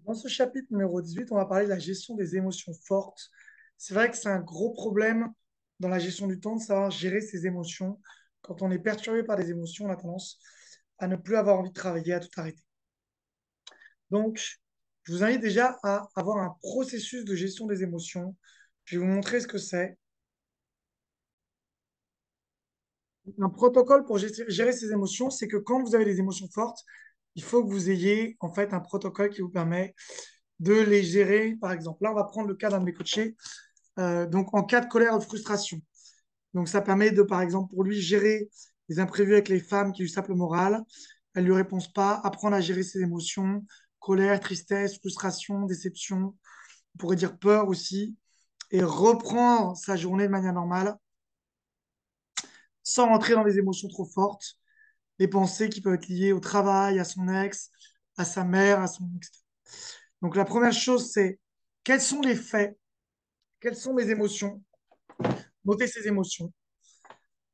Dans ce chapitre numéro 18, on va parler de la gestion des émotions fortes. C'est vrai que c'est un gros problème dans la gestion du temps de savoir gérer ses émotions. Quand on est perturbé par des émotions, on a tendance à ne plus avoir envie de travailler, à tout arrêter. Donc, je vous invite déjà à avoir un processus de gestion des émotions. Je vais vous montrer ce que c'est. Un protocole pour gérer ses émotions, c'est que quand vous avez des émotions fortes, il faut que vous ayez en fait un protocole qui vous permet de les gérer. Par exemple, là, on va prendre le cas d'un de mes coachés. Donc, en cas de colère ou de frustration. Donc, ça permet de, par exemple, pour lui, gérer les imprévus avec les femmes qui lui sapent le moral. Elles ne lui répondent pas. Apprendre à gérer ses émotions, colère, tristesse, frustration, déception. On pourrait dire peur aussi. Et reprendre sa journée de manière normale, sans rentrer dans des émotions trop fortes. Les pensées qui peuvent être liées au travail, à son ex, à sa mère, à son... etc. Donc, la première chose, c'est quels sont les faits, quelles sont mes émotions, noter ses émotions.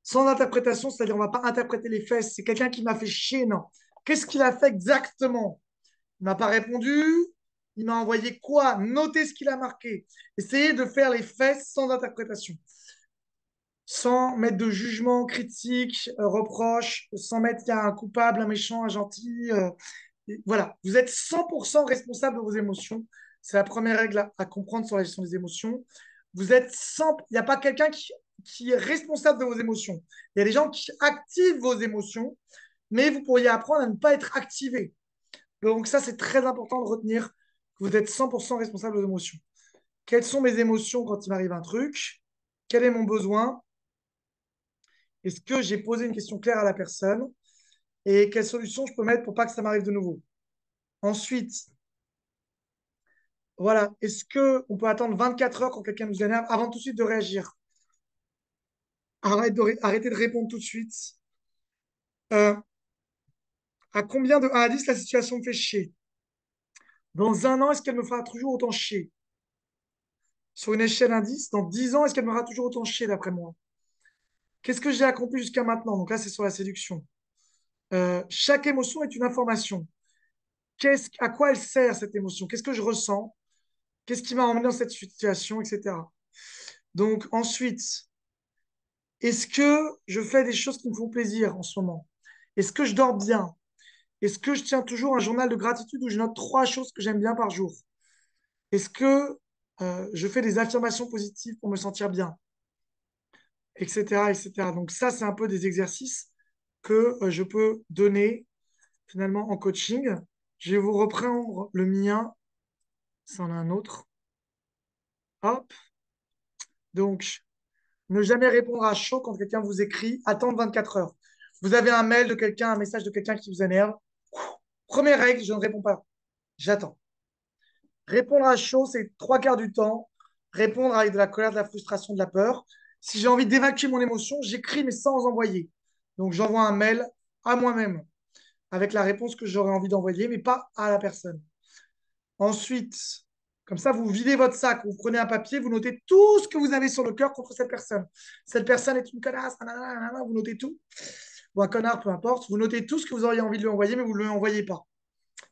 Sans interprétation, c'est-à-dire on ne va pas interpréter les faits. C'est quelqu'un qui m'a fait chier, non. Qu'est-ce qu'il a fait exactement? Il ne m'a pas répondu. Il m'a envoyé quoi? Notez ce qu'il a marqué. Essayez de faire les faits sans interprétation, sans mettre de jugement critique, reproche, sans mettre qu'il y a un coupable, un méchant, un gentil. Voilà, vous êtes 100% responsable de vos émotions. C'est la première règle à comprendre sur la gestion des émotions. Vous êtes 100... Il n'y a pas quelqu'un qui est responsable de vos émotions. Il y a des gens qui activent vos émotions, mais vous pourriez apprendre à ne pas être activé. Donc ça, c'est très important de retenir que vous êtes 100% responsable de vos émotions. Quelles sont mes émotions quand il m'arrive un truc? Quel est mon besoin? Est-ce que j'ai posé une question claire à la personne? Et quelles solutions je peux mettre pour pas que ça m'arrive de nouveau? Ensuite, voilà. Est-ce qu'on peut attendre 24 heures quand quelqu'un nous énerve avant tout de suite de réagir? Arrêtez de répondre tout de suite. Euh, à combien de 1 à 10 la situation me fait chier? Dans un an, est-ce qu'elle me fera toujours autant chier? Sur une échelle 1 à 10, dans 10 ans, est-ce qu'elle me fera toujours autant chier d'après moi? Qu'est-ce que j'ai accompli jusqu'à maintenant? Donc là, c'est sur la séduction. Chaque émotion est une information. À quoi elle sert cette émotion? Qu'est-ce que je ressens? Qu'est-ce qui m'a emmené dans cette situation, etc. Donc ensuite, est-ce que je fais des choses qui me font plaisir en ce moment? Est-ce que je dors bien? Est-ce que je tiens toujours un journal de gratitude où je note 3 choses que j'aime bien par jour? Est-ce que je fais des affirmations positives pour me sentir bien? Etc., etc. Donc ça, c'est un peu des exercices que je peux donner finalement en coaching. Je vais vous reprendre le mien. Ça en a un autre. Hop. Donc, ne jamais répondre à chaud quand quelqu'un vous écrit. Attendre 24 heures. Vous avez un mail de quelqu'un, un message de quelqu'un qui vous énerve. Première règle, je ne réponds pas. J'attends. Répondre à chaud, c'est 3 quarts du temps. Répondre avec de la colère, de la frustration, de la peur. Si j'ai envie d'évacuer mon émotion, j'écris mais sans envoyer. Donc j'envoie un mail à moi-même avec la réponse que j'aurais envie d'envoyer, mais pas à la personne. Ensuite, comme ça, vous videz votre sac, vous prenez un papier, vous notez tout ce que vous avez sur le cœur contre cette personne. Cette personne est une connasse, nanana, nanana, vous notez tout. Ou un connard, peu importe. Vous notez tout ce que vous auriez envie de lui envoyer, mais vous ne lui envoyez pas.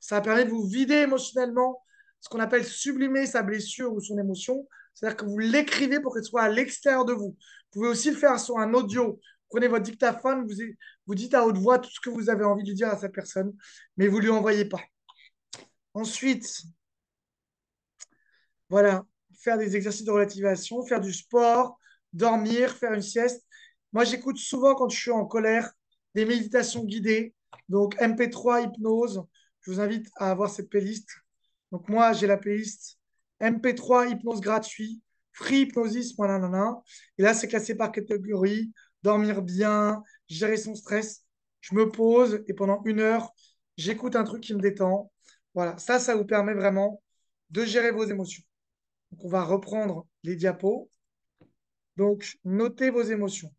Ça permet de vous vider émotionnellement, ce qu'on appelle sublimer sa blessure ou son émotion. C'est-à-dire que vous l'écrivez pour qu'elle soit à l'extérieur de vous. Vous pouvez aussi le faire sur un audio. Prenez votre dictaphone, vous dites à haute voix tout ce que vous avez envie de dire à cette personne, mais vous ne lui envoyez pas. Ensuite, voilà, faire des exercices de relativation, faire du sport, dormir, faire une sieste. Moi, j'écoute souvent quand je suis en colère des méditations guidées, donc MP3 hypnose. Je vous invite à avoir cette playlist. Donc moi, j'ai la playlist MP3 hypnose gratuit, free hypnosis, voilà, nanana. Et là, c'est classé par catégorie, dormir bien, gérer son stress. Je me pose et pendant 1 heure, j'écoute un truc qui me détend. Voilà, ça vous permet vraiment de gérer vos émotions. Donc, on va reprendre les diapos. Donc, notez vos émotions.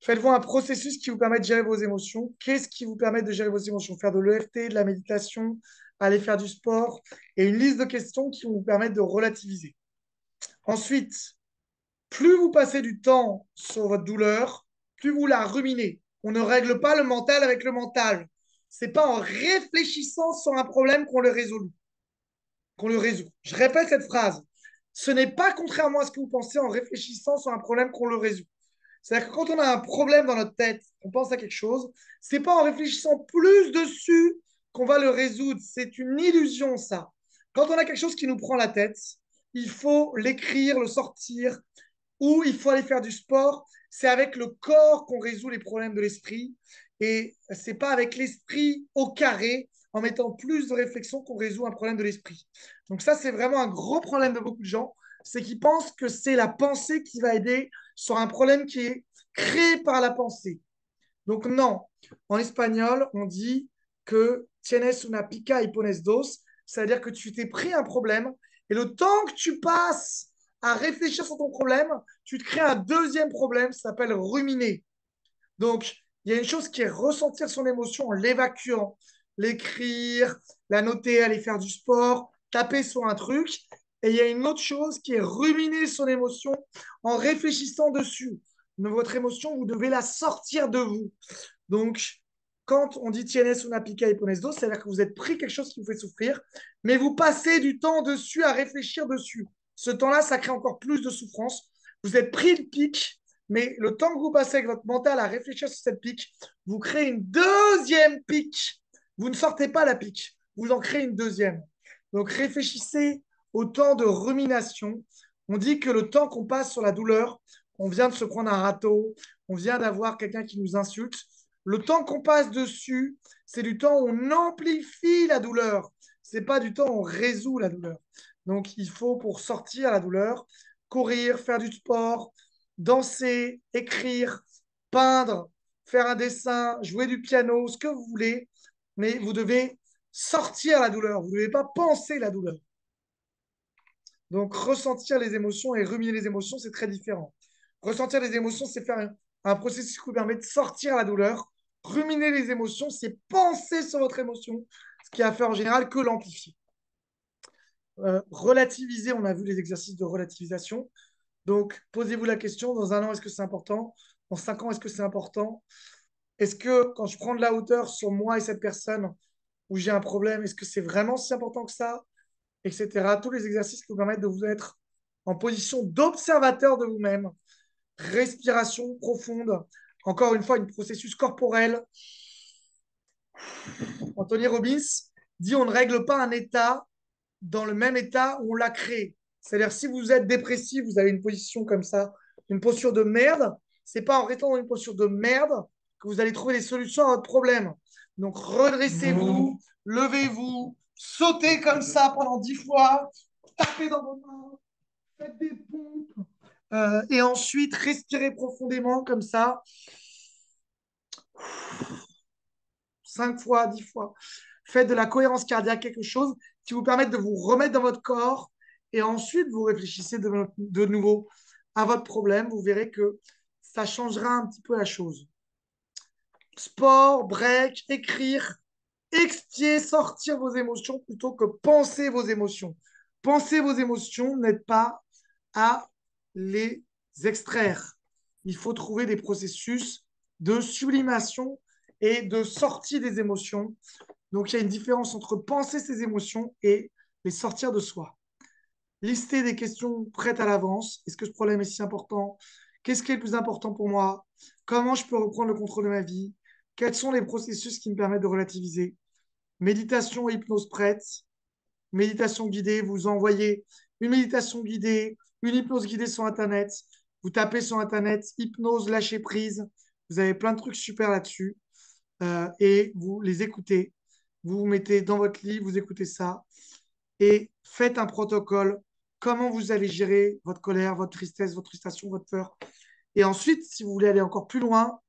Faites-vous un processus qui vous permet de gérer vos émotions. Qu'est-ce qui vous permet de gérer vos émotions? Faire de l'EFT, de la méditation, aller faire du sport et une liste de questions qui vont vous permettre de relativiser. Ensuite, plus vous passez du temps sur votre douleur, plus vous la ruminez. On ne règle pas le mental avec le mental. C'est pas en réfléchissant sur un problème qu'on le résout. qu'on le résout. Je répète cette phrase. Ce n'est pas contrairement à ce que vous pensez en réfléchissant sur un problème qu'on le résout. C'est-à-dire que quand on a un problème dans notre tête, on pense à quelque chose, c'est pas en réfléchissant plus dessus qu'on va le résoudre. C'est une illusion, ça. Quand on a quelque chose qui nous prend la tête, il faut l'écrire, le sortir, ou il faut aller faire du sport. C'est avec le corps qu'on résout les problèmes de l'esprit. Et c'est pas avec l'esprit au carré, en mettant plus de réflexion, qu'on résout un problème de l'esprit. Donc ça, c'est vraiment un gros problème de beaucoup de gens. C'est qu'ils pensent que c'est la pensée qui va aider sur un problème qui est créé par la pensée. Donc non, en espagnol, on dit que tienes una pica y pones dos, c'est-à-dire que tu t'es pris un problème et le temps que tu passes à réfléchir sur ton problème, tu te crées un deuxième problème, ça s'appelle ruminer. Donc, il y a une chose qui est ressentir son émotion en l'évacuant, l'écrire, la noter, aller faire du sport, taper sur un truc. Et il y a une autre chose qui est ruminer son émotion en réfléchissant dessus. Votre émotion, vous devez la sortir de vous. Donc, quand on dit tienes una pica y pones dos, c'est-à-dire que vous êtes pris quelque chose qui vous fait souffrir, mais vous passez du temps dessus à réfléchir dessus. Ce temps-là, ça crée encore plus de souffrance. Vous êtes pris le pic, mais le temps que vous passez avec votre mental à réfléchir sur cette pique, vous créez une deuxième pique. Vous ne sortez pas la pique, vous en créez une deuxième. Donc réfléchissez au temps de rumination. On dit que le temps qu'on passe sur la douleur, on vient de se prendre un râteau, on vient d'avoir quelqu'un qui nous insulte. Le temps qu'on passe dessus, c'est du temps où on amplifie la douleur. C'est pas du temps où on résout la douleur. Donc il faut, pour sortir la douleur, courir, faire du sport, danser, écrire, peindre, faire un dessin, jouer du piano, ce que vous voulez, mais vous devez sortir la douleur, vous ne devez pas penser la douleur. Donc ressentir les émotions et ruminer les émotions, c'est très différent. Ressentir les émotions, c'est faire un processus qui vous permet de sortir la douleur. Ruminer les émotions, c'est penser sur votre émotion, ce qui a fait en général que l'amplifier. Relativiser, on a vu les exercices de relativisation. Donc, posez-vous la question, dans un an, est-ce que c'est important? Dans 5 ans, est-ce que c'est important? Est-ce que quand je prends de la hauteur sur moi et cette personne où j'ai un problème, est-ce que c'est vraiment si important que ça? Etc. Tous les exercices qui vous permettent de vous être en position d'observateur de vous-même. Respiration profonde. Encore une fois, un processus corporel. Anthony Robbins dit on ne règle pas un état dans le même état où on l'a créé. C'est-à-dire, si vous êtes dépressif, vous avez une position comme ça, une posture de merde, c'est pas en restant dans une posture de merde que vous allez trouver des solutions à votre problème. Donc, redressez-vous, levez-vous, sautez comme ça pendant 10 fois, tapez dans vos mains, faites des pompes, et ensuite respirez profondément comme ça, 5 fois, 10 fois. Faites de la cohérence cardiaque, quelque chose qui vous permette de vous remettre dans votre corps et ensuite vous réfléchissez de nouveau à votre problème. Vous verrez que ça changera un petit peu la chose. Sport, break, écrire, expier, sortir vos émotions plutôt que penser vos émotions. Penser vos émotions n'aide pas à les extraire. Il faut trouver des processus de sublimation et de sortie des émotions. Donc, il y a une différence entre penser ses émotions et les sortir de soi. Lister des questions prêtes à l'avance. Est-ce que ce problème est si important? Qu'est-ce qui est le plus important pour moi? Comment je peux reprendre le contrôle de ma vie? Quels sont les processus qui me permettent de relativiser? Méditation et hypnose prête. Méditation guidée, vous envoyez une méditation guidée, une hypnose guidée sur Internet. Vous tapez sur Internet, hypnose, lâcher prise. Vous avez plein de trucs super là-dessus. Et vous les écoutez. Vous vous mettez dans votre lit, vous écoutez ça. Et faites un protocole. Comment vous allez gérer votre colère, votre tristesse, votre frustration, votre peur. Et ensuite, si vous voulez aller encore plus loin,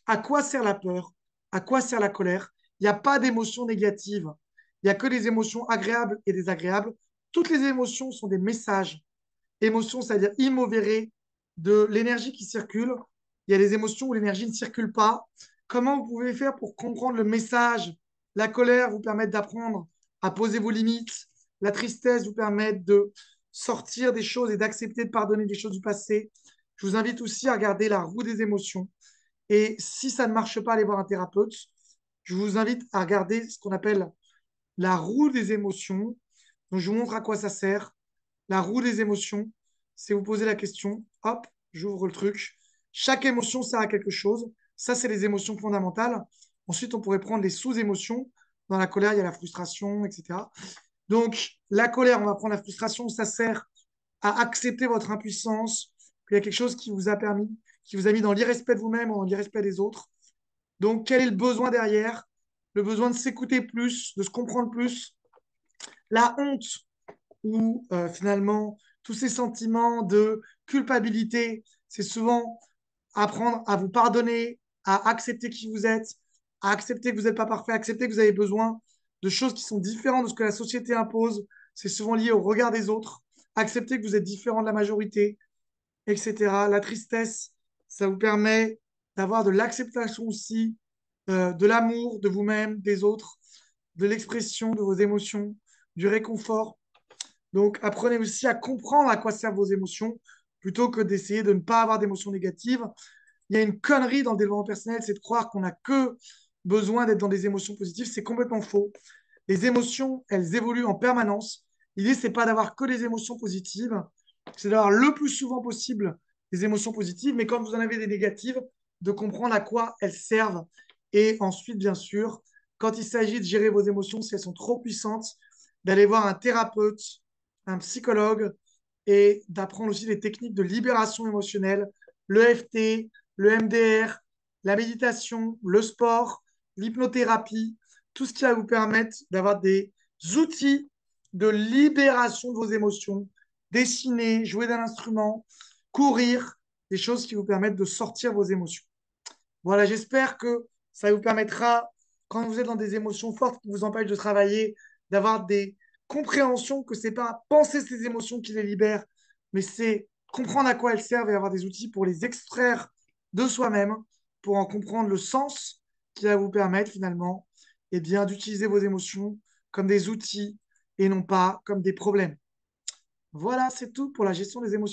à quoi sert la peur? À quoi sert la colère? Il n'y a pas d'émotions négatives. Il n'y a que des émotions agréables et désagréables. Toutes les émotions sont des messages. Émotions, c'est-à-dire immovere, de l'énergie qui circule. Il y a des émotions où l'énergie ne circule pas. Comment vous pouvez faire pour comprendre le message? La colère vous permet d'apprendre à poser vos limites. La tristesse vous permet de sortir des choses et d'accepter de pardonner des choses du passé. Je vous invite aussi à regarder la roue des émotions. Et si ça ne marche pas, allez voir un thérapeute. Je vous invite à regarder ce qu'on appelle la roue des émotions. Donc, je vous montre à quoi ça sert. La roue des émotions, c'est vous poser la question, hop, j'ouvre le truc. Chaque émotion sert à quelque chose. Ça, c'est les émotions fondamentales. Ensuite, on pourrait prendre les sous-émotions. Dans la colère, il y a la frustration, etc. Donc, la colère, on va prendre la frustration, ça sert à accepter votre impuissance, qu'il y a quelque chose qui vous a permis, qui vous a mis dans l'irrespect de vous-même ou dans l'irrespect des autres. Donc, quel est le besoin derrière? Le besoin de s'écouter plus, de se comprendre plus. La honte, ou finalement, tous ces sentiments de culpabilité, c'est souvent apprendre à vous pardonner, à accepter qui vous êtes, à accepter que vous n'êtes pas parfait, à accepter que vous avez besoin de choses qui sont différentes de ce que la société impose. C'est souvent lié au regard des autres. Accepter que vous êtes différent de la majorité, etc. La tristesse, ça vous permet d'avoir de l'acceptation aussi, de l'amour de vous-même, des autres, de l'expression de vos émotions, du réconfort. Donc, apprenez aussi à comprendre à quoi servent vos émotions plutôt que d'essayer de ne pas avoir d'émotions négatives. Il y a une connerie dans le développement personnel, c'est de croire qu'on n'a que besoin d'être dans des émotions positives. C'est complètement faux. Les émotions, elles évoluent en permanence. L'idée, c'est pas d'avoir que des émotions positives, c'est d'avoir le plus souvent possible des émotions positives, mais quand vous en avez des négatives, de comprendre à quoi elles servent. Et ensuite, bien sûr, quand il s'agit de gérer vos émotions, si elles sont trop puissantes, d'aller voir un thérapeute, un psychologue et d'apprendre aussi des techniques de libération émotionnelle, le l'EFT, le MDR, la méditation, le sport, l'hypnothérapie, tout ce qui va vous permettre d'avoir des outils de libération de vos émotions, dessiner, jouer d'un instrument, courir, des choses qui vous permettent de sortir vos émotions. Voilà, j'espère que ça vous permettra, quand vous êtes dans des émotions fortes qui vous empêchent de travailler, d'avoir des compréhensions que c'est pas penser ces émotions qui les libèrent, mais c'est comprendre à quoi elles servent et avoir des outils pour les extraire de soi-même, pour en comprendre le sens qui va vous permettre finalement eh bien, d'utiliser vos émotions comme des outils et non pas comme des problèmes. Voilà, c'est tout pour la gestion des émotions.